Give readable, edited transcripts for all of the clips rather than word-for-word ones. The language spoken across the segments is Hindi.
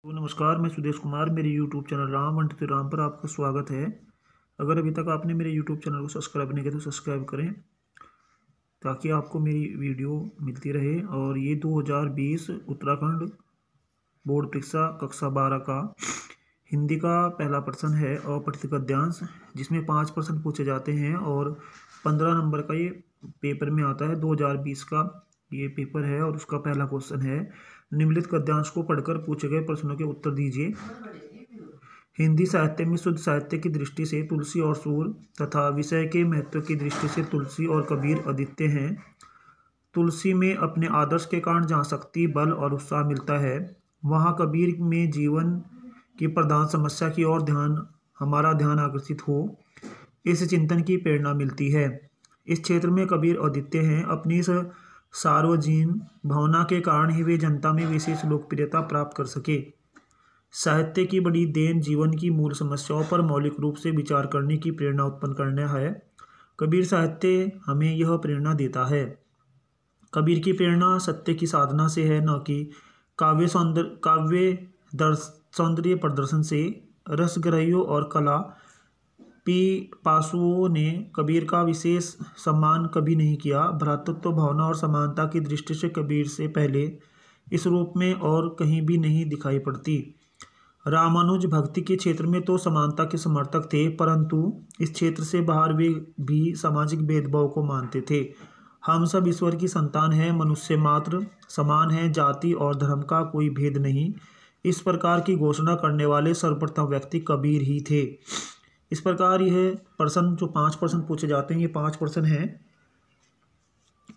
तो नमस्कार, मैं सुदेश कुमार। मेरे यूट्यूब चैनल राम वंटित राम पर आपका स्वागत है। अगर अभी तक आपने मेरे यूट्यूब चैनल को सब्सक्राइब नहीं किया तो सब्सक्राइब करें ताकि आपको मेरी वीडियो मिलती रहे। और ये 2020 उत्तराखंड बोर्ड परीक्षा कक्षा 12 का हिंदी का पहला प्रश्न है और पठित गद्यांश, जिसमें 5 प्रश्न पूछे जाते हैं और 15 नंबर का ये पेपर में आता है। 2020 का ये पेपर है और उसका पहला क्वेश्चन है, निम्नलिखित गद्यांश को पढ़कर पूछे गए प्रश्नों के उत्तर दीजिए। हिंदी साहित्य में शुद्ध साहित्य की दृष्टि से तुलसी और सूर तथा विषय के महत्व की दृष्टि से तुलसी और कबीर अद्वितीय हैं। तुलसी में अपने आदर्श के कारण जहाँ शक्ति, बल और उत्साह मिलता है, वहाँ कबीर में जीवन की प्रधान समस्या की ओर हमारा ध्यान आकर्षित हो, इस चिंतन की प्रेरणा मिलती है। इस क्षेत्र में कबीर अद्वितीय हैं। अपनी इस सार्वजनीन भावना के कारण ही वे जनता में विशेष लोकप्रियता प्राप्त कर सके। साहित्य की बड़ी देन जीवन की मूल समस्याओं पर मौलिक रूप से विचार करने की प्रेरणा उत्पन्न करना है। कबीर साहित्य हमें यह प्रेरणा देता है। कबीर की प्रेरणा सत्य की साधना से है, न कि काव्य सौंदर्य प्रदर्शन से। रसग्रहियों और कला पिपासुओं ने कबीर का विशेष सम्मान कभी नहीं किया। भ्रातृत्व भावना और समानता की दृष्टि से कबीर से पहले इस रूप में और कहीं भी नहीं दिखाई पड़ती। रामानुज भक्ति के क्षेत्र में तो समानता के समर्थक थे, परंतु इस क्षेत्र से बाहर वे भी सामाजिक भेदभाव को मानते थे। हम सब ईश्वर की संतान हैं, मनुष्य मात्र समान हैं, जाति और धर्म का कोई भेद नहीं। इस प्रकार की घोषणा करने वाले सर्वप्रथम व्यक्ति कबीर ही थे। इस प्रकार यह प्रश्न जो 5 प्रश्न पूछे जाते हैं, ये 5 प्रश्न हैं।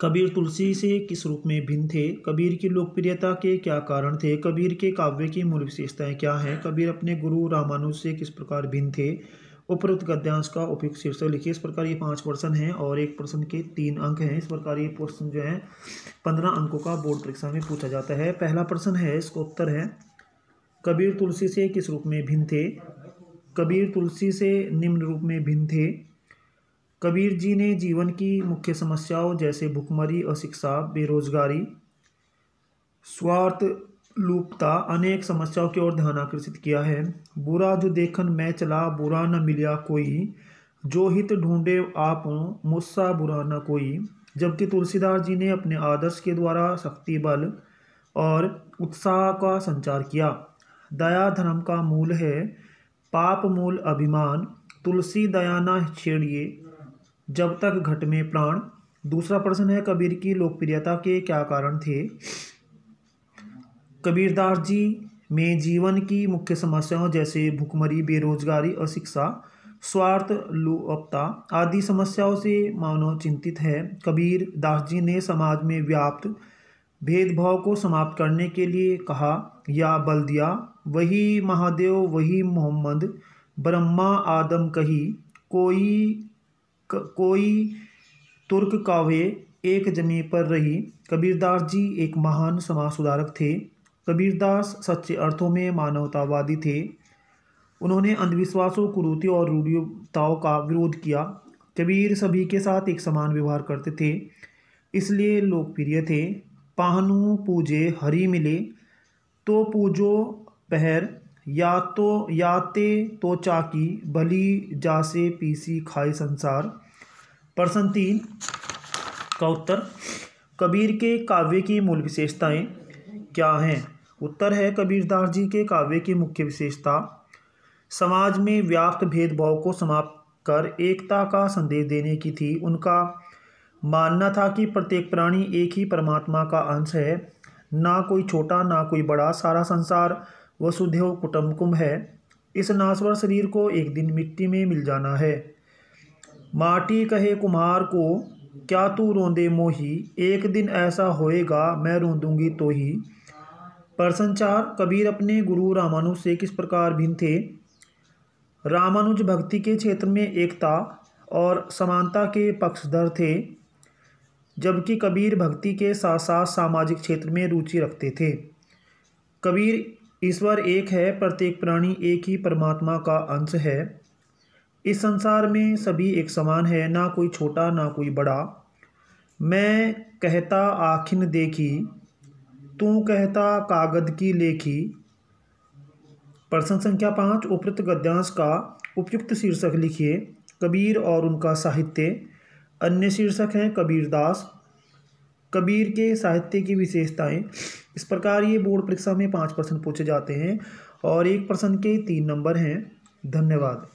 कबीर तुलसी से किस रूप में भिन्न थे? कबीर की लोकप्रियता के क्या कारण थे? कबीर के काव्य की मूल विशेषताएं क्या हैं? कबीर अपने गुरु रामानुज से किस प्रकार भिन्न थे? उपरोक्त गद्यांश का उपयुक्त शीर्षक लिखिए। इस प्रकार ये 5 प्रश्न हैं और एक प्रश्न के 3 अंक हैं। इस प्रकार ये प्रश्न जो है 15 अंकों का बोर्ड परीक्षा में पूछा जाता है। पहला प्रश्न है, इसका उत्तर है, कबीर तुलसी से किस रूप में भिन्न थे? कबीर तुलसी से निम्न रूप में भिन्न थे। कबीर जी ने जीवन की मुख्य समस्याओं जैसे भुखमरी, अशिक्षा, बेरोजगारी, स्वार्थ लुप्तता, अनेक समस्याओं की ओर ध्यान आकर्षित किया है। बुरा जो देखन मैं चला, बुरा न मिला कोई, जो हित ढूंढे आप मुझसा बुरा न कोई। जबकि तुलसीदास जी ने अपने आदर्श के द्वारा शक्ति, बल और उत्साह का संचार किया। दया धर्म का मूल है, पाप मूल अभिमान। तुलसी दया न छेड़िए, जब तक घट में प्राण। दूसरा प्रश्न है, कबीर की लोकप्रियता के क्या कारण थे? कबीरदास जी में जीवन की मुख्य समस्याओं जैसे भुखमरी, बेरोजगारी, अशिक्षा, स्वार्थ लुप्तता आदि समस्याओं से मानव चिंतित है। कबीर दास जी ने समाज में व्याप्त भेदभाव को समाप्त करने के लिए कहा या बल दिया। वही महादेव वही मोहम्मद, ब्रह्मा आदम कही, कोई तुर्क कावे एक जमी पर रही। कबीरदास जी एक महान समाज सुधारक थे। कबीरदास सच्चे अर्थों में मानवतावादी थे। उन्होंने अंधविश्वासों, कुरीतियों और रूढ़ियों का विरोध किया। कबीर सभी के साथ एक समान व्यवहार करते थे, इसलिए लोकप्रिय थे। पाहनु पूजे हरि मिले, तो पूजो पहर, याते तो चाकी, भली जासे पीसी खाए संसार। प्रश्न 3 का उत्तर, कबीर के काव्य की मूल विशेषताएं क्या हैं? उत्तर है, कबीरदास जी के काव्य की मुख्य विशेषता समाज में व्याप्त भेदभाव को समाप्त कर एकता का संदेश देने की थी। उनका मानना था कि प्रत्येक प्राणी एक ही परमात्मा का अंश है, ना कोई छोटा ना कोई बड़ा, सारा संसार वसुधैव कुटुम्बकम है। इस नाश्वर शरीर को एक दिन मिट्टी में मिल जाना है। माटी कहे कुम्हार को, क्या तू रोंदे मोही, एक दिन ऐसा होएगा मैं रोंदूंगी तो ही। प्रश्न 4, कबीर अपने गुरु रामानुज से किस प्रकार भिन्न थे? रामानुज भक्ति के क्षेत्र में एकता और समानता के पक्षधर थे, जबकि कबीर भक्ति के साथ साथ सामाजिक क्षेत्र में रुचि रखते थे। कबीर ईश्वर एक है, प्रत्येक प्राणी एक ही परमात्मा का अंश है। इस संसार में सभी एक समान है, ना कोई छोटा ना कोई बड़ा। मैं कहता आखिन देखी, तू कहता कागद की लेखी। प्रश्न संख्या 5, उपयुक्त गद्यांश का उपयुक्त शीर्षक लिखिए। कबीर और उनका साहित्य। अन्य शीर्षक हैं कबीरदास। कबीर के साहित्य की विशेषताएं। इस प्रकार ये बोर्ड परीक्षा में 5 प्रश्न पूछे जाते हैं और एक प्रश्न के 3 नंबर हैं। धन्यवाद।